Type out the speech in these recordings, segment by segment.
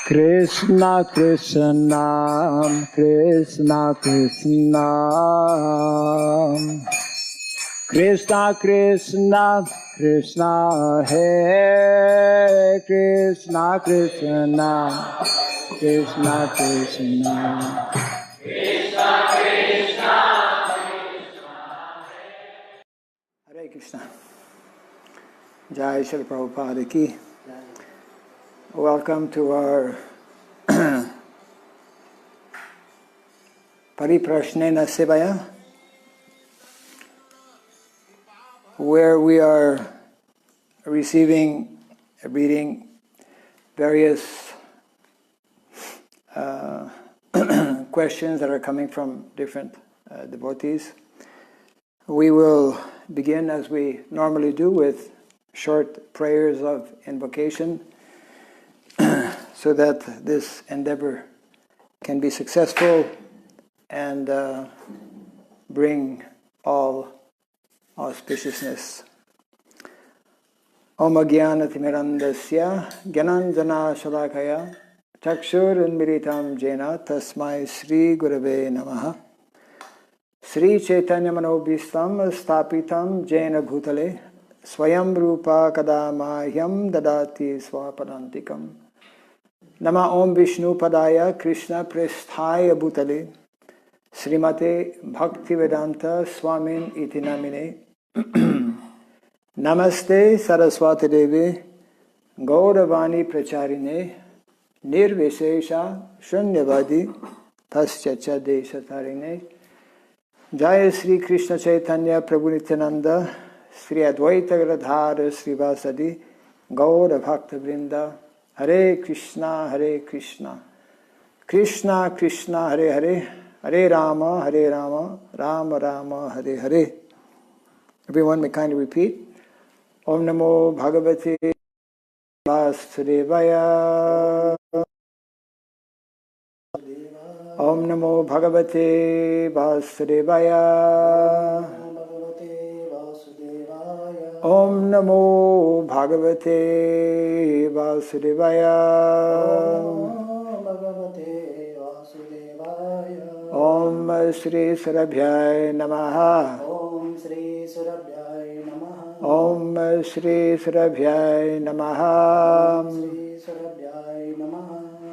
Krishna Krishna Krishna Krishna Krishna Krishna Krishna Hare Krishna Krishna Krishna Krishna Krishna Krishna Hare Krishna. Jai Shri Prabhupada Ki. Welcome to our Pariprashnena Sevaya, where we are receiving, reading various questions that are coming from different devotees. We will begin, as we normally do, with short prayers of invocation so that this endeavor can be successful and bring all auspiciousness. Om Jnanatimirandasya Gyananjana Shalakaya Chakshurunmiritam Jena Tasmai Sri Gurave Namaha. Sri Chaitanya Manobhistam Stapitam Jena Bhutale SyamaRupa Kadamahyam Dadati Swapadantikam. Nama Om Vishnu Padaya Krishna Presthaya Bhutale Srimate Bhaktivedanta Swamin Iti Namine. Namaste Saraswati Devi Gauravani Pracharine Nirvishesha Shunyavadi Taschacha Deshatarine. Jaya Sri Krishna Chaitanya Prabhu Nityananda Sri Advaita Gadadhara Srivasadi Gaura Bhakta Vrinda. Hare Krishna Krishna Krishna Hare Hare Hare Rama Rama Rama Hare Hare. Everyone may kindly repeat. Om Namo Bhagavate Vasudevaya. Om Namo Bhagavate Vasudevaya. Om Namo Bhagavate Vasudevaya. Om Shri Surabhyaya Namaha. Om Shri Surabhyaya Namaha. Om Shri Surabhyaya Namaha.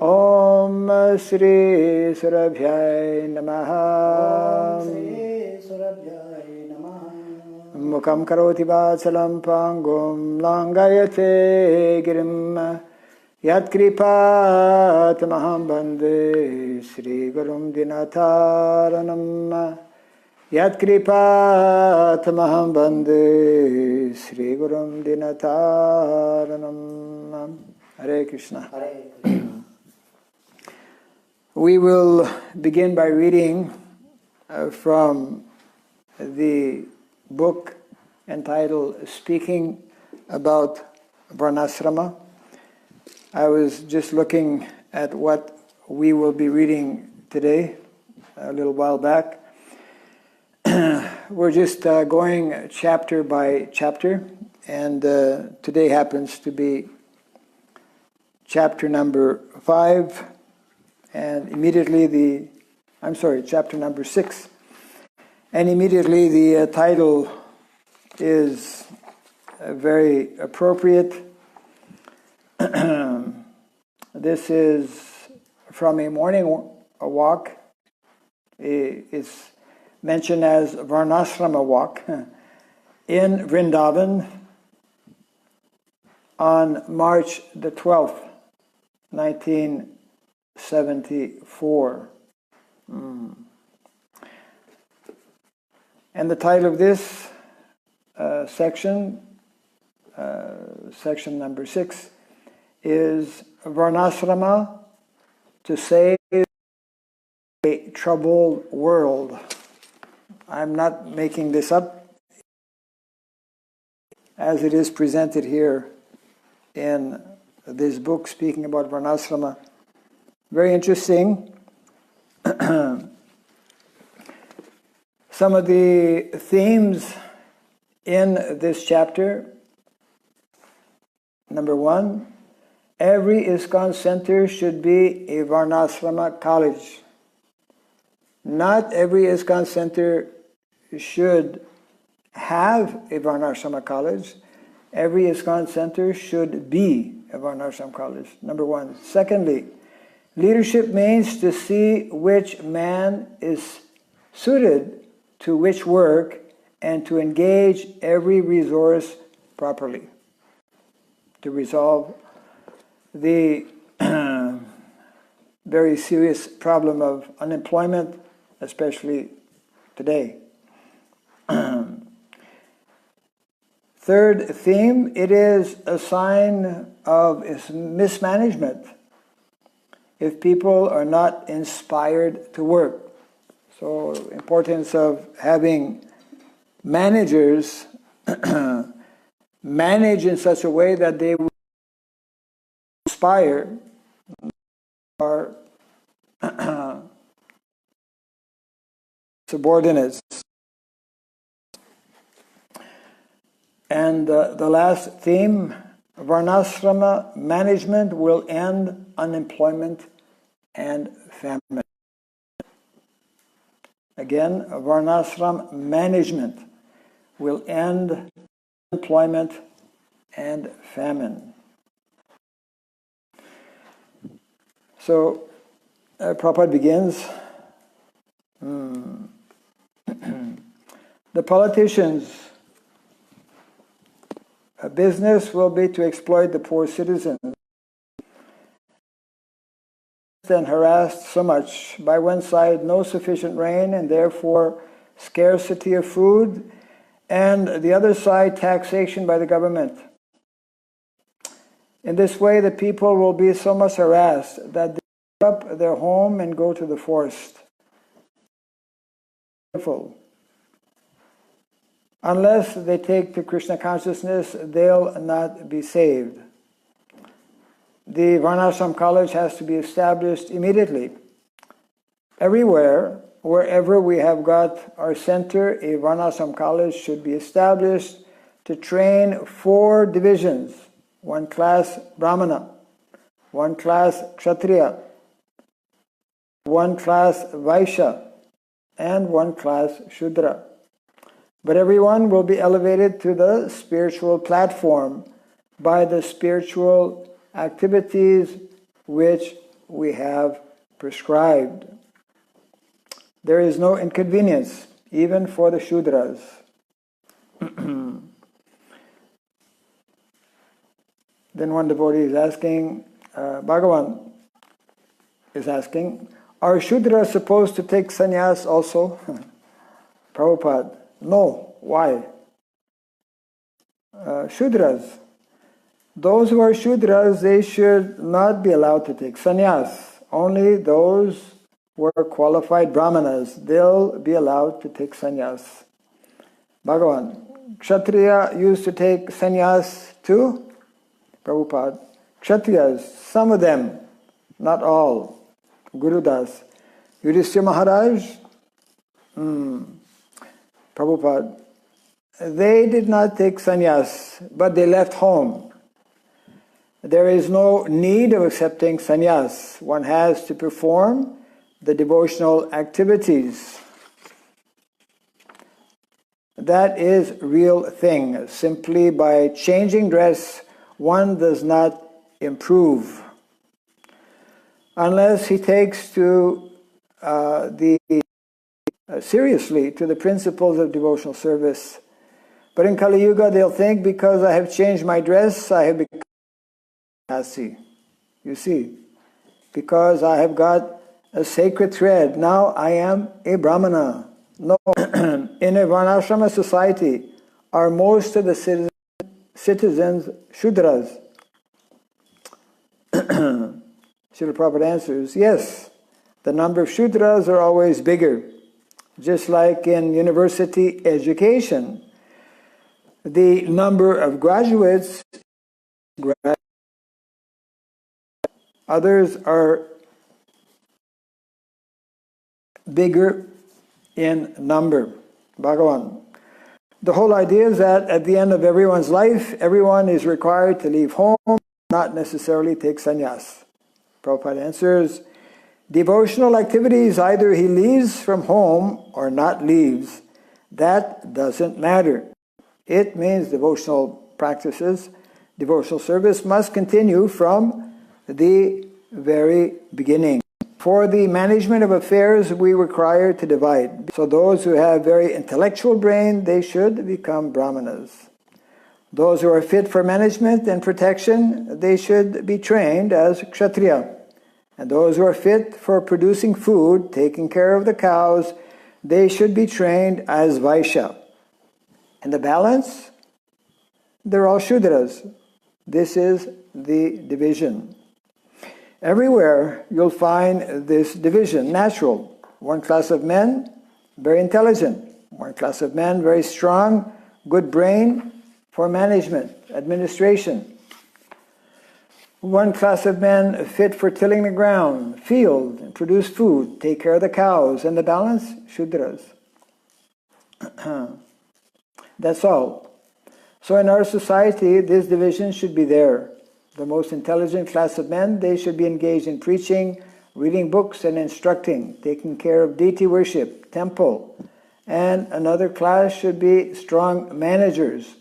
Om Shri Surabhyaya Namaha. Mukam karoti vachalam pangum langayate girim yat kripat maham bande Sri Gurum Dinataranam. Yat kripat maham bande Sri Gurum Dinataranam. Hare Krishna. We will begin by reading from the book entitled Speaking About Varnasrama. I was just looking at what we will be reading today, a little while back. We're just going chapter by chapter, and today happens to be chapter number 5, and immediately chapter number 6. And immediately the title is very appropriate. This is from a morning walk. It's mentioned as Varnasrama walk in Vrindavan on March the 12th, 1974. And the title of this section, section number 6, is Varnasrama to Save a Troubled World. I'm not making this up, as it is presented here in this book speaking about Varnasrama. Very interesting. Some of the themes in this chapter. Number 1, every ISKCON center should be a Varnasrama college. Not every ISKCON center should have a Varnasrama college. Every ISKCON center should be a Varnasrama college, number one. Secondly, leadership means to see which man is suited to which work and to engage every resource properly to resolve the very serious problem of unemployment, especially today. Third theme, it is a sign of mismanagement if people are not inspired to work. So, importance of having managers manage in such a way that they will inspire our subordinates. And the last theme, Varnasrama management will end unemployment and famine. Again, Varnasrama management will end unemployment and famine. So, Prabhupada begins, the politicians' business will be to exploit the poor citizens and harassed so much. By one side, no sufficient rain and therefore scarcity of food, and the other side, taxation by the government. In this way, the people will be so much harassed that they give up their home and go to the forest. Unless they take to Krishna consciousness, they'll not be saved. The Varnashram college has to be established immediately. Everywhere, wherever we have got our center, a Varnashram college should be established to train 4 divisions. 1 class Brahmana, 1 class Kshatriya, 1 class Vaishya, and 1 class Shudra. But everyone will be elevated to the spiritual platform by the spiritual activities which we have prescribed. There is no inconvenience, even for the Shudras. Then one devotee is asking, Bhagavan is asking, are Shudras supposed to take sannyas also? Prabhupada, no. Why? Shudras. Those who are Shudras, they should not be allowed to take sannyas. Only those who are qualified Brahmanas, they'll be allowed to take sannyas. Bhagavan, Kshatriya used to take sannyas too? Prabhupada, Kshatriyas, some of them, not all. Guru Das, Yudhishthira Maharaj, Prabhupada, they did not take sannyas, but they left home. There is no need of accepting sannyas. One has to perform the devotional activities. That is real thing. Simply by changing dress, one does not improve. Unless he takes to seriously to the principles of devotional service. But in Kali Yuga, they'll think because I have changed my dress, I have become Asi. You see, because I have got a sacred thread, now I am a Brahmana. No, in a Varnashrama society, are most of the citizens Shudras? Srila Prabhupada answers, yes, the number of Shudras are always bigger. Just like in university education, the number of graduates, others are bigger in number. Bhagavan. The whole idea is that at the end of everyone's life, everyone is required to leave home, not necessarily take sannyas. Prabhupada answers, devotional activities, either he leaves from home or not leaves, that doesn't matter. It means devotional practices, devotional service must continue from the very beginning. For the management of affairs, we require to divide. So those who have very intellectual brain, they should become brahmanas. Those who are fit for management and protection, they should be trained as kshatriya. And those who are fit for producing food, taking care of the cows, they should be trained as vaishya. And the balance, they're all shudras. This is the division. Everywhere you'll find this division, natural. One class of men, very intelligent. One class of men, very strong, good brain for management, administration. One class of men fit for tilling the ground, field, and produce food, take care of the cows, and the balance, shudras. That's all. So in our society, this division should be there. The most intelligent class of men, they should be engaged in preaching, reading books and instructing, taking care of deity worship, temple. And another class should be strong managers,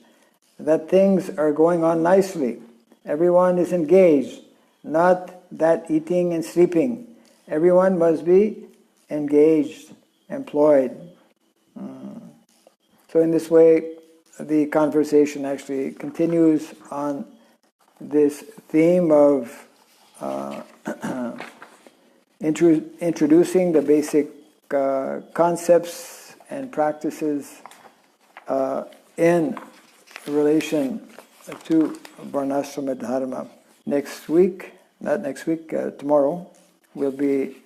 that things are going on nicely. Everyone is engaged, not that eating and sleeping. Everyone must be engaged, employed. So in this way, the conversation actually continues on this theme of introducing the basic concepts and practices in relation to Varnashrama Dharma. Tomorrow will be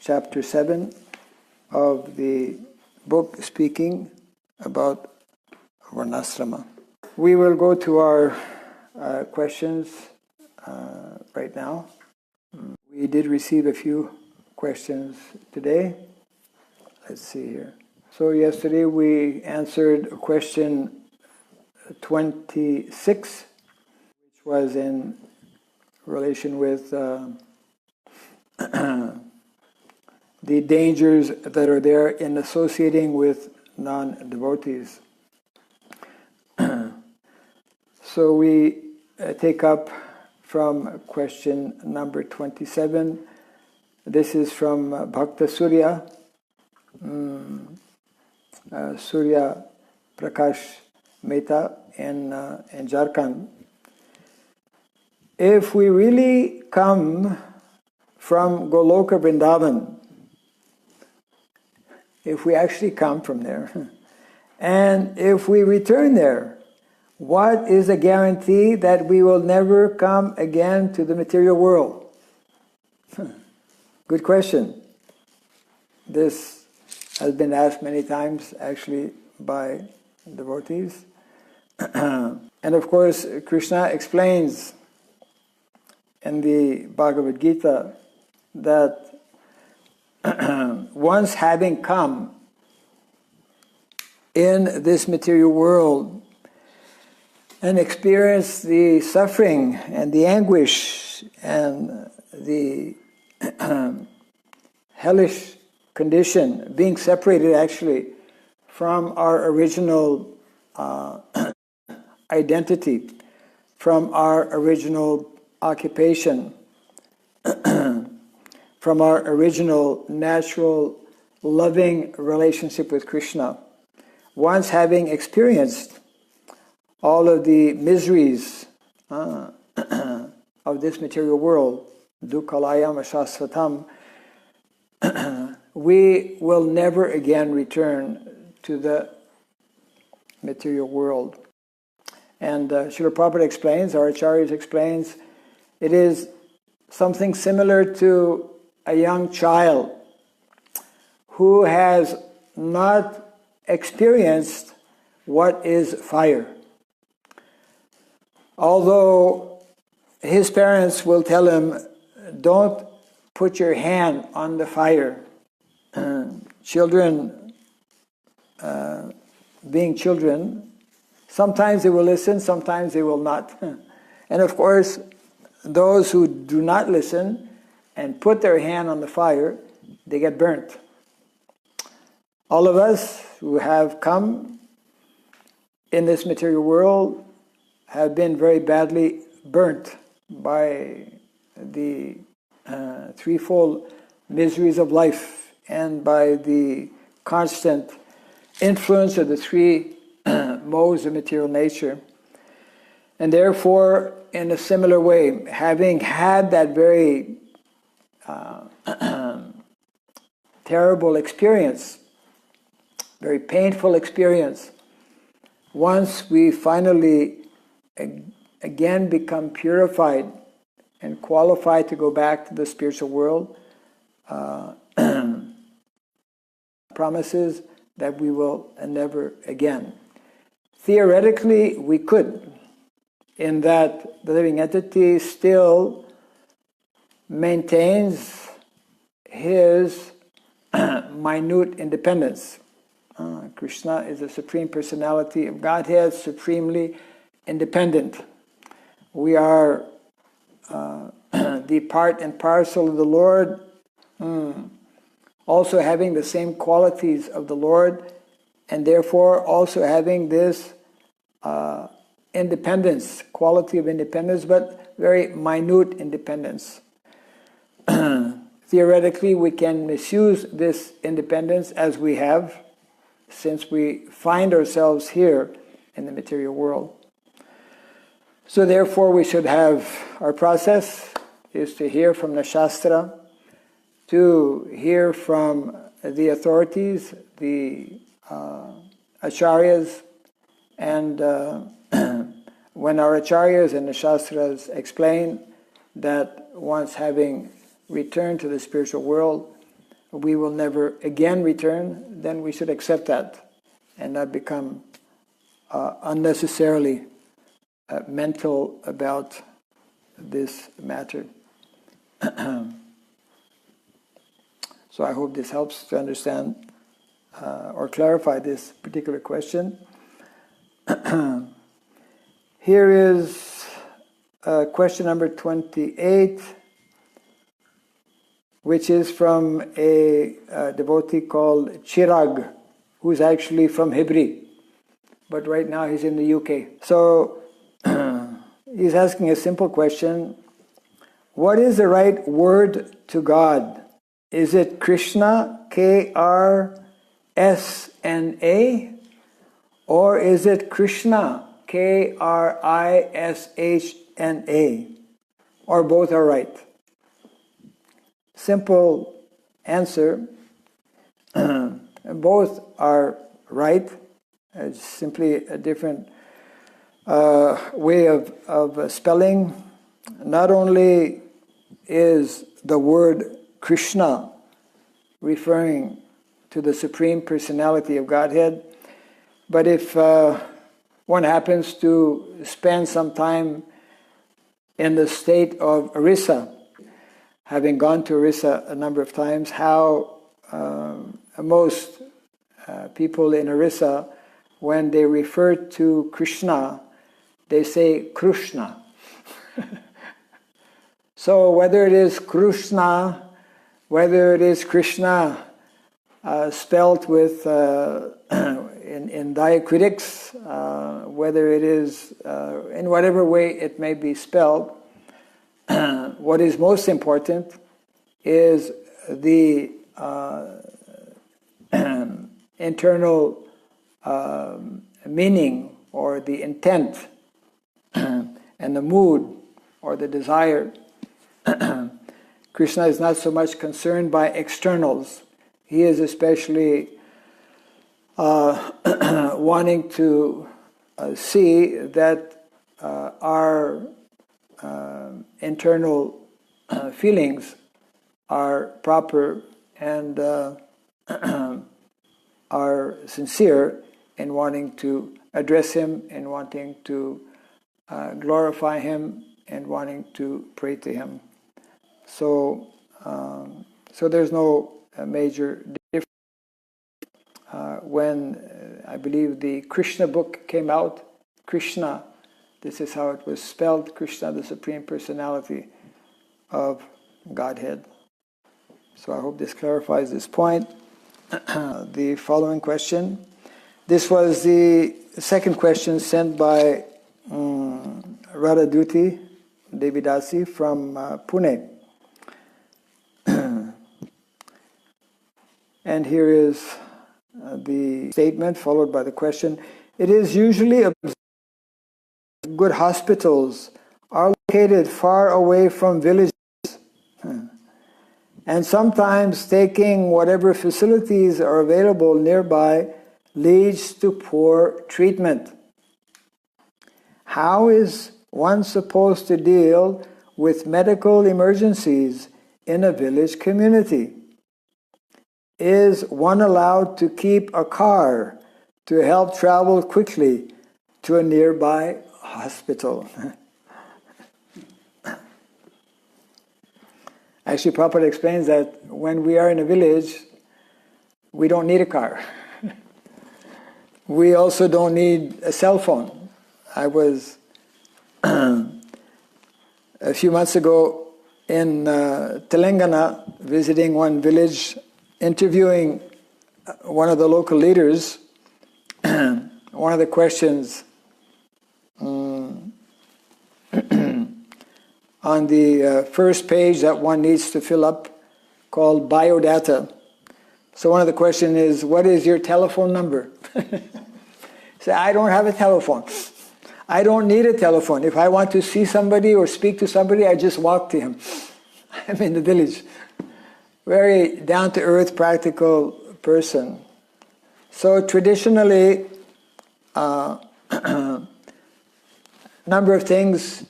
chapter 7 of the book speaking about Varnashrama. We will go to our questions right now. We did receive a few questions today. Let's see here. So yesterday we answered question 26, which was in relation with the dangers that are there in associating with non-devotees. So we take up from question number 27. This is from Bhakta Surya, Surya Prakash Mehta in Jharkhand. If we really come from Goloka Vrindavan, if we actually come from there, and if we return there, what is the guarantee that we will never come again to the material world? Good question. This has been asked many times actually by devotees. And of course, Krishna explains in the Bhagavad Gita that once having come in this material world and experienced the suffering and the anguish and the hellish condition, being separated actually from our original identity, from our original occupation, from our original natural loving relationship with Krishna. Once having experienced all of the miseries of this material world, dukkhalayam ashasvatam, we will never again return to the material world. And Srila Prabhupada explains, our Acharyas explains, it is something similar to a young child who has not experienced what is fire. Although his parents will tell him, don't put your hand on the fire. Children, being children, sometimes they will listen, sometimes they will not. And of course, those who do not listen and put their hand on the fire, they get burnt. All of us who have come in this material world have been very badly burnt by the threefold miseries of life and by the constant influence of the three modes of material nature. And therefore, in a similar way, having had that very terrible experience, very painful experience, once we finally again become purified and qualified to go back to the spiritual world, promises that we will never again. Theoretically, we could, in that the living entity still maintains his minute independence. Krishna is the Supreme Personality of Godhead, supremely independent. We are the part and parcel of the Lord, also having the same qualities of the Lord, and therefore also having this independence, quality of independence, but very minute independence. Theoretically, we can misuse this independence as we have, since we find ourselves here in the material world. So therefore, we should have, our process is to hear from the Shastra, to hear from the authorities, the acharyas, and when our acharyas and the Shastras explain that once having returned to the spiritual world, we will never again return, then we should accept that and not become unnecessarily mental about this matter. So I hope this helps to understand or clarify this particular question. Here is question number 28, which is from a devotee called Chirag, who's actually from Hebri, but right now he's in the UK. So he's asking a simple question: what is the right word to God? Is it Krishna, K-R-S-N-A, or is it Krishna, K-R-I-S-H-N-A, or both are right? Simple answer, both are right. It's simply a different way of spelling. Not only is the word Krishna referring to the Supreme Personality of Godhead, but if one happens to spend some time in the state of Orissa, having gone to Orissa a number of times, how most people in Orissa, when they refer to Krishna, they say Krishna. So whether it is Krishna, whether it is Krishna spelt with in diacritics, whether it is in whatever way it may be spelled, what is most important is the internal meaning or the intent and the mood or the desire. Krishna is not so much concerned by externals. He is especially wanting to see that our internal feelings are proper and are sincere in wanting to address Him, in wanting to glorify Him, and wanting to pray to Him. So there's no major difference. When I believe the Krishna book came out, Krishna This is how it was spelled, Krishna, the Supreme Personality of Godhead. So I hope this clarifies this point. The following question. This was the second question sent by Radhaduti Devidasi from Pune. And here is the statement followed by the question. It is usually observed that good hospitals are located far away from villages, and sometimes taking whatever facilities are available nearby leads to poor treatment. How is one supposed to deal with medical emergencies in a village community? Is one allowed to keep a car to help travel quickly to a nearby hospital? Actually, Prabhupada explains that when we are in a village, we don't need a car. We also don't need a cell phone. I was a few months ago in Telangana visiting one village, interviewing one of the local leaders. One of the questions on the first page that one needs to fill up, called biodata. So one of the questions is, what is your telephone number? Say, I don't have a telephone. I don't need a telephone. If I want to see somebody or speak to somebody, I just walk to him. I'm in the village. Very down-to-earth, practical person. So traditionally, number of things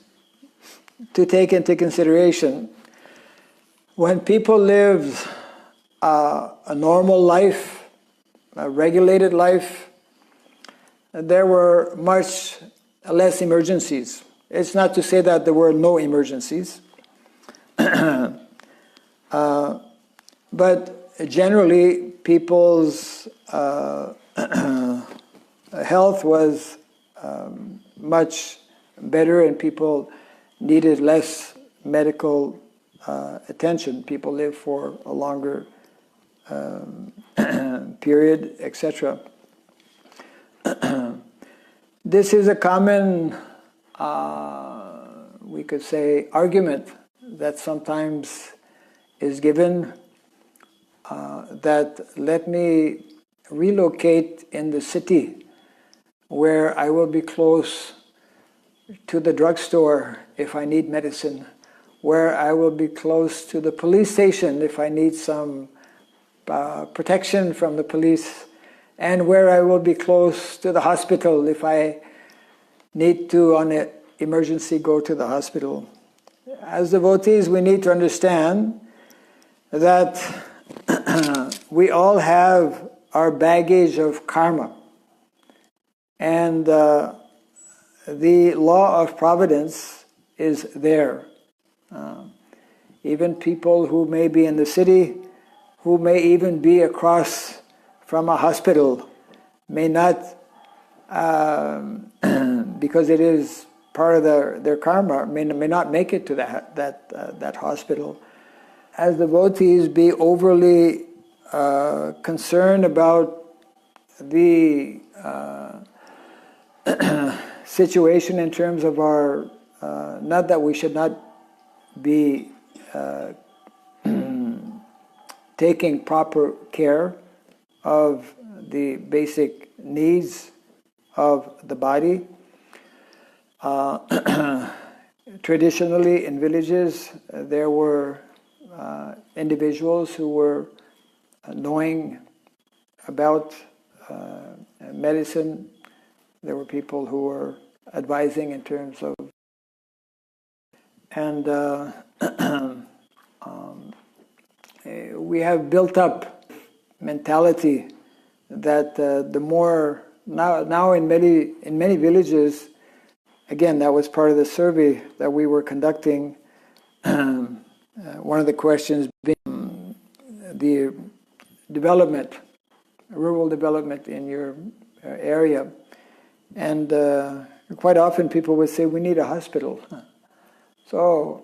to take into consideration. When people lived a normal life, a regulated life, there were much less emergencies. It's not to say that there were no emergencies. But generally, people's health was much better, and people needed less medical attention. People lived for a longer period, etc. This is a common, we could say, argument that sometimes is given, that let me relocate in the city where I will be close to the drugstore if I need medicine, where I will be close to the police station if I need some protection from the police, and where I will be close to the hospital if I need to, on an emergency, go to the hospital. As devotees, we need to understand that we all have our baggage of karma, and the law of providence is there. Even people who may be in the city, who may even be across from a hospital, may not, because it is part of their karma, may not make it to that hospital. As devotees, be overly concerned about the situation in terms of our, not that we should not be taking proper care of the basic needs of the body. Traditionally, in villages, there were individuals who were knowing about medicine. There were people who were advising in terms of, and we have built up mentality that the more now in many villages, again, that was part of the survey that we were conducting. One of the questions being the rural development in your area. And Quite often people would say, we need a hospital. So,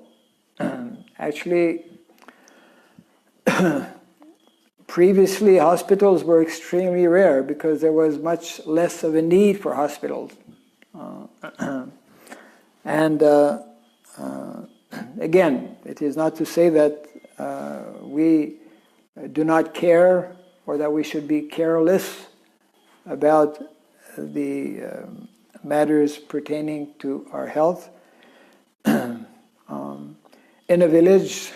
actually, previously hospitals were extremely rare because there was much less of a need for hospitals. And again, it is not to say that we do not care or that we should be careless about the matters pertaining to our health. In a village,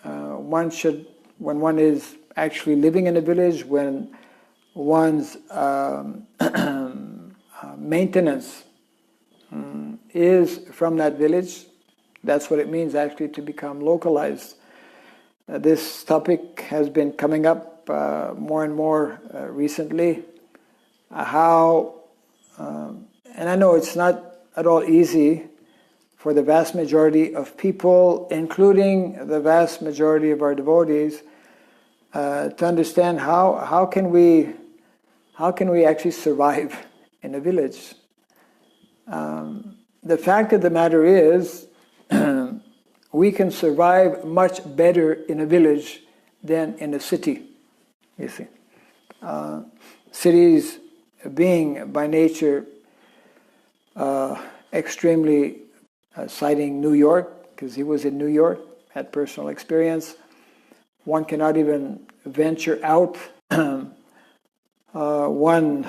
one should, when one is actually living in a village, when one's maintenance is from that village, that's what it means actually to become localized. This topic has been coming up more and more recently. And I know it's not at all easy for the vast majority of people, including the vast majority of our devotees, to understand how can we actually survive in a village. The fact of the matter is, we can survive much better in a village than in a city, you see. Cities being by nature extremely, citing New York, because he was in New York, had personal experience. One cannot even venture out. One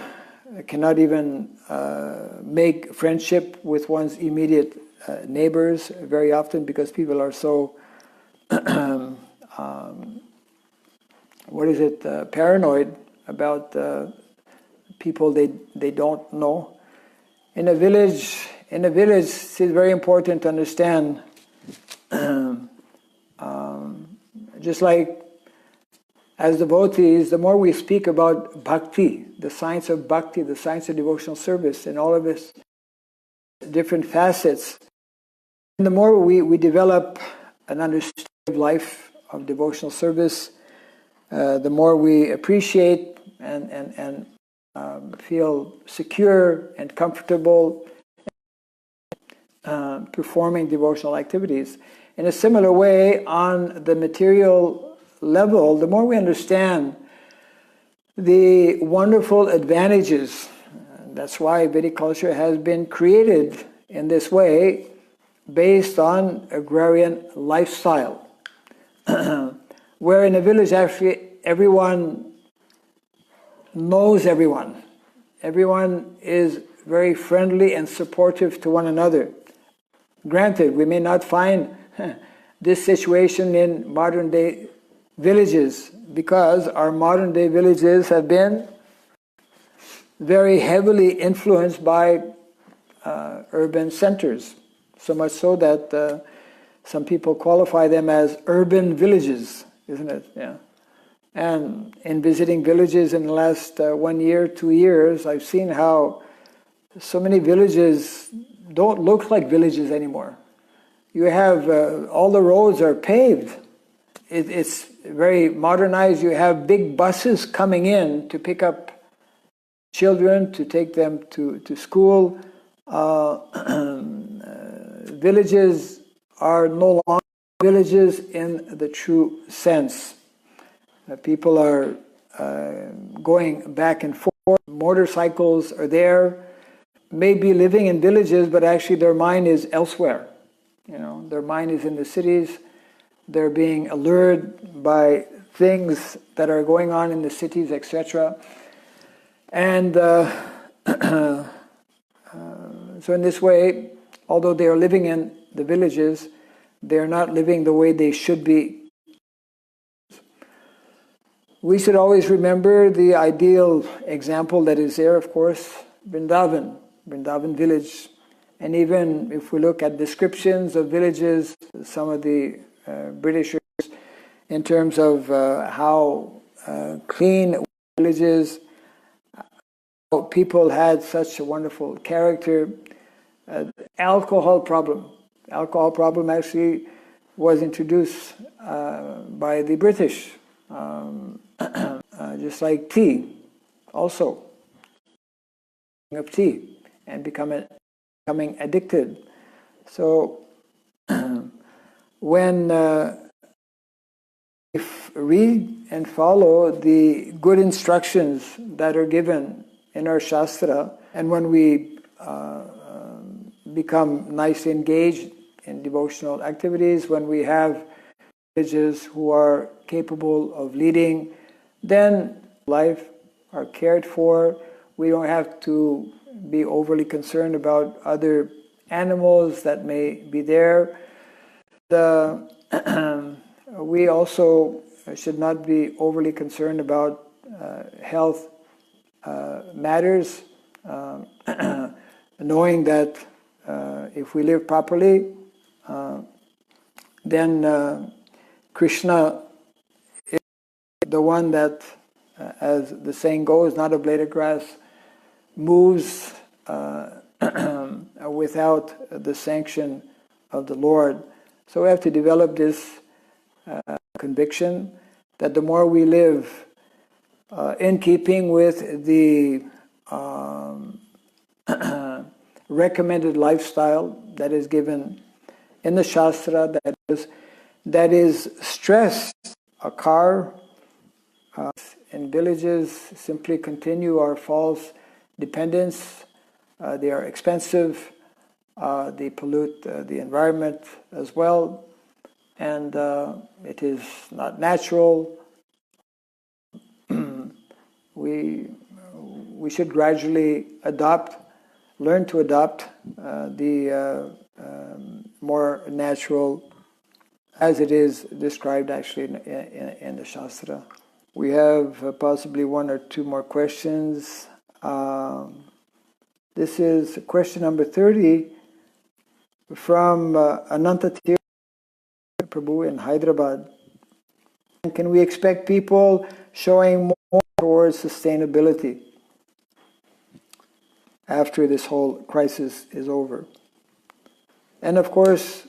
cannot even make friendship with one's immediate neighbors very often because people are so, paranoid about people they don't know. In a village, it's very important to understand, just like as devotees, the more we speak about bhakti, the science of bhakti, the science of devotional service, and all of its different facets, and the more we develop an understanding of life, of devotional service, the more we appreciate and feel secure and comfortable performing devotional activities. In a similar way, on the material level, the more we understand the wonderful advantages, that's why Vedic culture has been created in this way, based on agrarian lifestyle, where in a village actually everyone knows everyone. Everyone is very friendly and supportive to one another. Granted, we may not find this situation in modern day villages, because our modern day villages have been very heavily influenced by urban centers, so much so that some people qualify them as urban villages, isn't it? Yeah. And in visiting villages in the last 1 year, 2 years, I've seen how so many villages don't look like villages anymore. You have, all the roads are paved. It's very modernized. You have big buses coming in to pick up children, to take them to school. Villages are no longer villages in the true sense. People are going back and forth. Motorcycles are there. Maybe living in villages, but actually their mind is elsewhere. You know, their mind is in the cities. They're being allured by things that are going on in the cities, etc. And so in this way, although they are living in the villages, they are not living the way they should be. We should always remember the ideal example that is there, of course, Vrindavan village. And even if we look at descriptions of villages, some of the Britishers, in terms of how clean villages, how people had such a wonderful character. Alcohol problem actually was introduced by the British, just like tea, also of tea, and become a becoming addicted. So when we read and follow the good instructions that are given in our Shastra, and when we become nicely engaged in devotional activities, when we have villages who are capable of leading, then life are cared for. We don't have to be overly concerned about other animals that may be there. We also should not be overly concerned about health matters, knowing that if we live properly, then Krishna is the one that, as the saying goes, not a blade of grass moves without the sanction of the Lord. So we have to develop this conviction that the more we live in keeping with the recommended lifestyle that is given in the Shastra, that is stressed. A car in villages simply continue our false dependence. They are expensive. They pollute the environment as well, and it is not natural. We should gradually learn to adopt the more natural, as it is described actually in the Shastra. We have possibly one or two more questions. This is question number 30 from Anantatir Prabhu in Hyderabad. Can we expect people showing more towards sustainability after this whole crisis is over? And of course,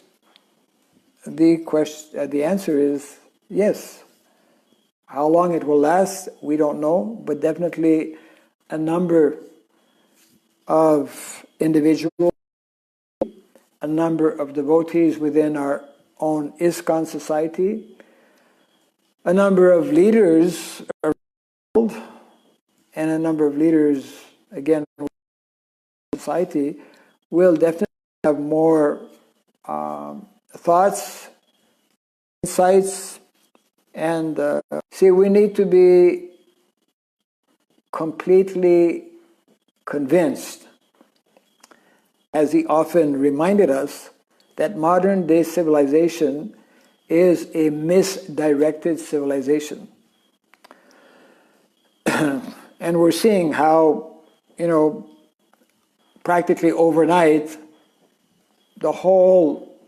the answer is yes. How long it will last, we don't know, but definitely a number of individuals, a number of devotees within our own ISKCON society, a number of leaders around the world, and a number of leaders, again, in society, will definitely have more thoughts, insights, and see, we need to be completely convinced, as he often reminded us, that modern day civilization is a misdirected civilization. And we're seeing how, practically overnight, the whole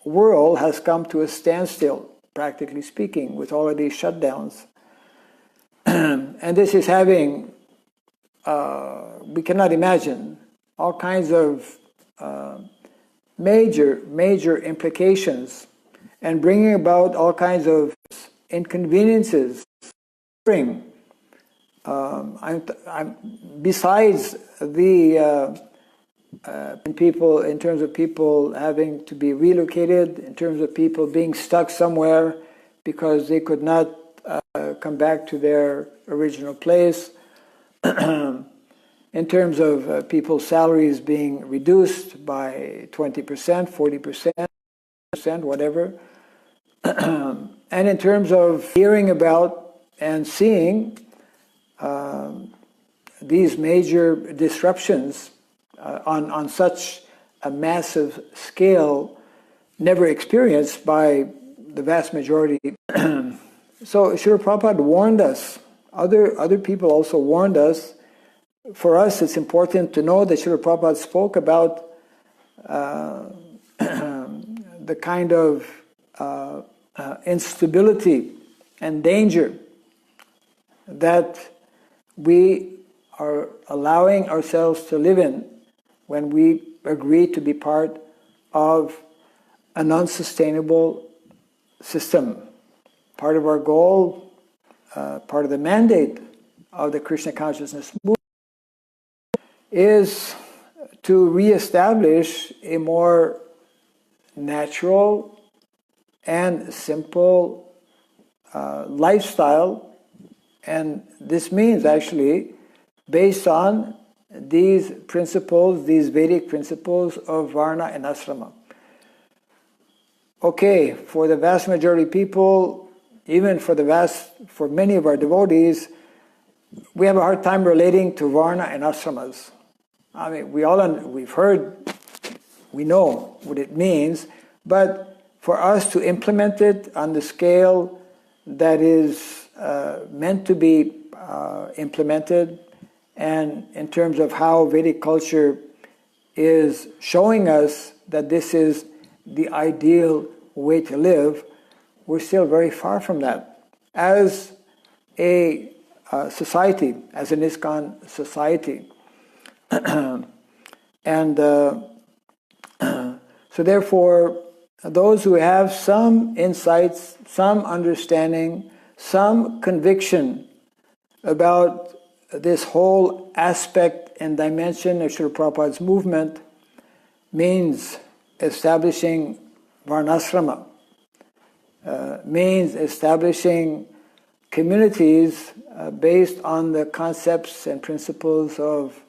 world has come to a standstill, practically speaking, with all of these shutdowns. And this is having, we cannot imagine, all kinds of major implications, and bringing about all kinds of inconveniences. Besides the in terms of people having to be relocated, in terms of people being stuck somewhere because they could not come back to their original place, in terms of people's salaries being reduced by 20%, 40%, whatever, and in terms of hearing about and seeing these major disruptions on such a massive scale, never experienced by the vast majority. So Srila Prabhupada warned us, other people also warned us. For us, it's important to know that Srila Prabhupada spoke about the kind of instability and danger that we are allowing ourselves to live in when we agree to be part of an unsustainable system. Part of our goal, part of the mandate of the Krishna consciousness movement is to reestablish a more natural and simple lifestyle, and this means actually based on these principles, these Vedic principles of Varna and Ashrama. Okay, for the vast majority of people, even for many of our devotees, we have a hard time relating to Varna and Ashramas. I mean, we've heard, we know what it means, but for us to implement it on the scale that is meant to be implemented, and in terms of how Vedic culture is showing us that this is the ideal way to live, we're still very far from that. As a society, as an ISKCON society. And so therefore, those who have some insights, some understanding, some conviction about this whole aspect and dimension of Srila Prabhupada's movement means establishing Varnasrama, means establishing communities based on the concepts and principles of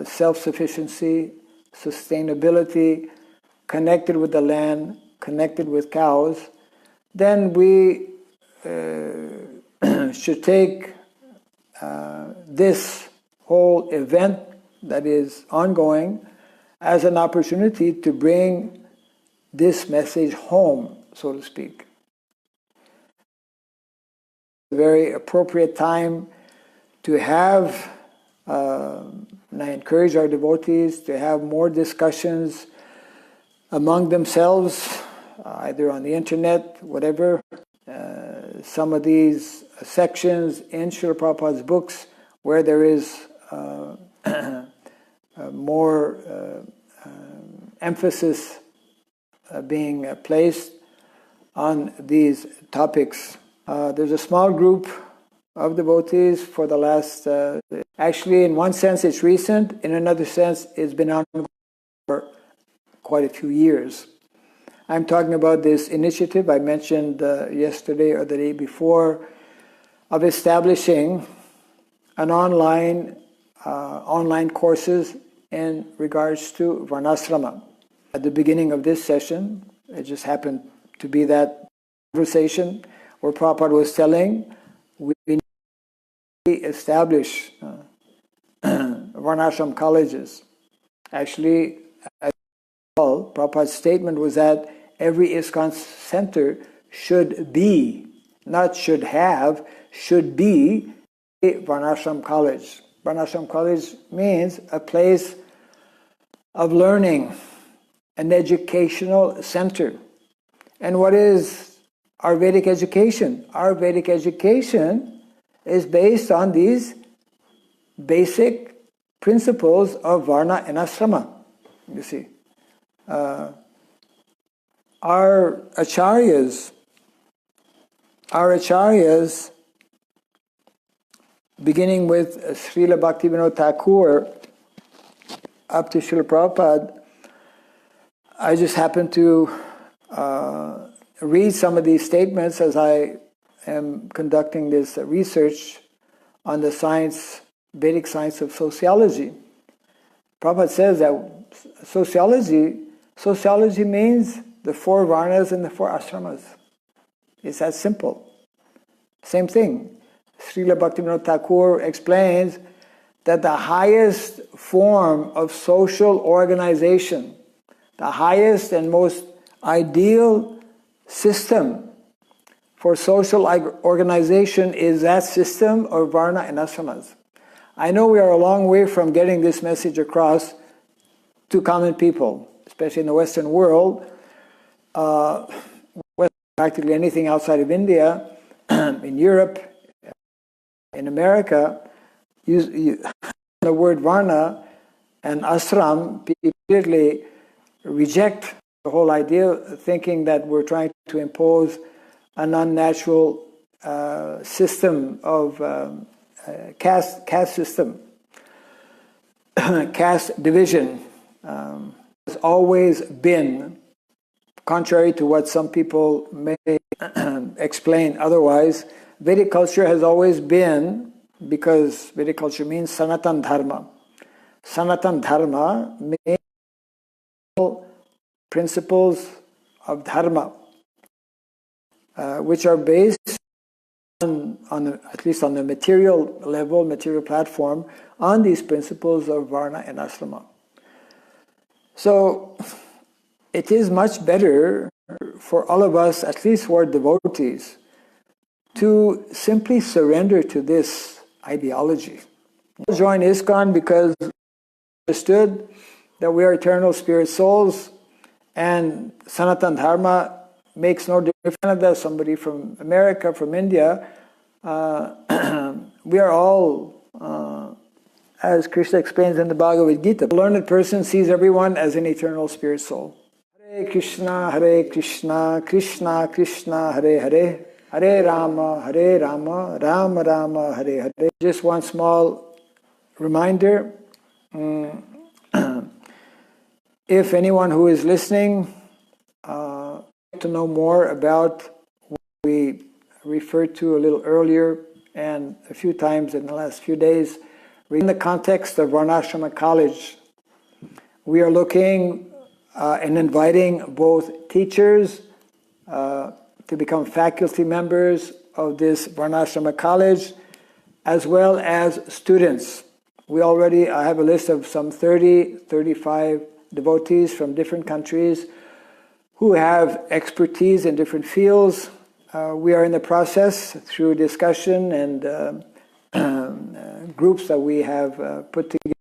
self-sufficiency, sustainability, connected with the land, connected with cows, then we should take this whole event that is ongoing as an opportunity to bring this message home, so to speak. A very appropriate time to have, and I encourage our devotees to have more discussions among themselves, either on the internet, whatever. Some of these sections in Srila Prabhupada's books where there is more emphasis being placed on these topics. There's a small group of devotees for the last, actually in one sense it's recent, in another sense it's been on for quite a few years. I'm talking about this initiative I mentioned yesterday or the day before of establishing an online courses in regards to Varnasrama. At the beginning of this session, it just happened to be that conversation where Prabhupada was telling we need to establish Varnashram colleges. Actually, Prabhupada's statement was that every ISKCON center should be, not should have, should be a Varnashram college. Varnashram college means a place of learning, an educational center. And what is our Vedic education? Our Vedic education is based on these basic principles of Varna and Ashrama, you see. Our acharyas, beginning with Srila Bhaktivinoda Thakur up to Srila Prabhupada, I just happened to read some of these statements as I am conducting this research on the science, Vedic science of sociology. Prabhupada says that sociology means the 4 Varnas and the 4 Ashramas. It's that simple. Same thing. Srila Bhaktivinoda Thakur explains that the highest form of social organization, the highest and most ideal system for social organization is that system of Varna and Ashramas. I know we are a long way from getting this message across to common people, especially in the Western world. Practically anything outside of India, in Europe, in America, the word Varna and Ashram, people immediately reject the whole idea, thinking that we're trying to impose an unnatural system of caste system. caste division has always been, contrary to what some people may explain otherwise. Vedic culture has always been, because Vedic culture means Sanatan Dharma. Sanatan Dharma means principles of Dharma, which are based at least on the material level, material platform, on these principles of Varna and Ashrama. So it is much better for all of us, at least for devotees, to simply surrender to this ideology. We'll join ISKCON because we understood that we are eternal spirit souls, and Sanatan Dharma makes no difference. Canada, somebody from America, from India, we are all, as Krishna explains in the Bhagavad Gita, the learned person sees everyone as an eternal spirit soul. Hare Krishna, Krishna Krishna, Hare Hare, Hare Rama, Rama Rama, Hare Hare. Just one small reminder. If anyone who is listening to know more about what we referred to a little earlier and a few times in the last few days, in the context of Varnashrama College, we are looking and inviting both teachers to become faculty members of this Varnashrama College, as well as students. I have a list of some 35 devotees from different countries who have expertise in different fields. We are in the process, through discussion and groups that we have put together.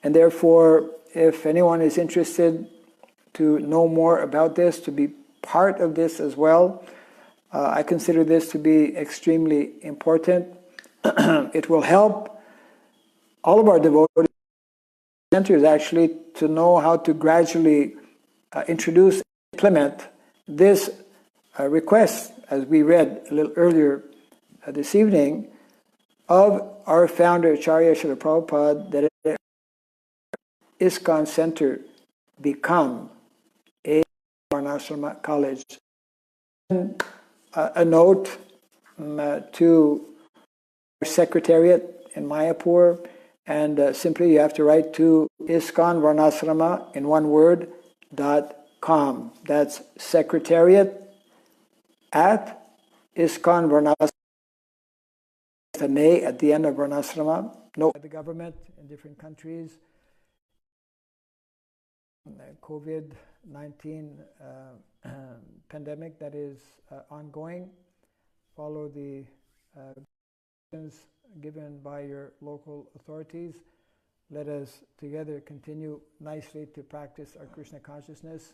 And therefore, if anyone is interested to know more about this, to be part of this as well, I consider this to be extremely important. It will help all of our devotees, centers actually, to know how to gradually introduce, implement this request, as we read a little earlier this evening, of our founder, Acharya Srila Prabhupada, that ISKCON Center become a Varnashrama college. And, a note to our secretariat in Mayapur, and simply you have to write to ISKCON Varnashrama in one word, .com. That's secretariat at ISKCON Varnashrama, an A at the end of Varnashrama. No, the government in different countries, COVID-19 pandemic that is ongoing. Follow the guidance given by your local authorities. Let us together continue nicely to practice our Krishna consciousness.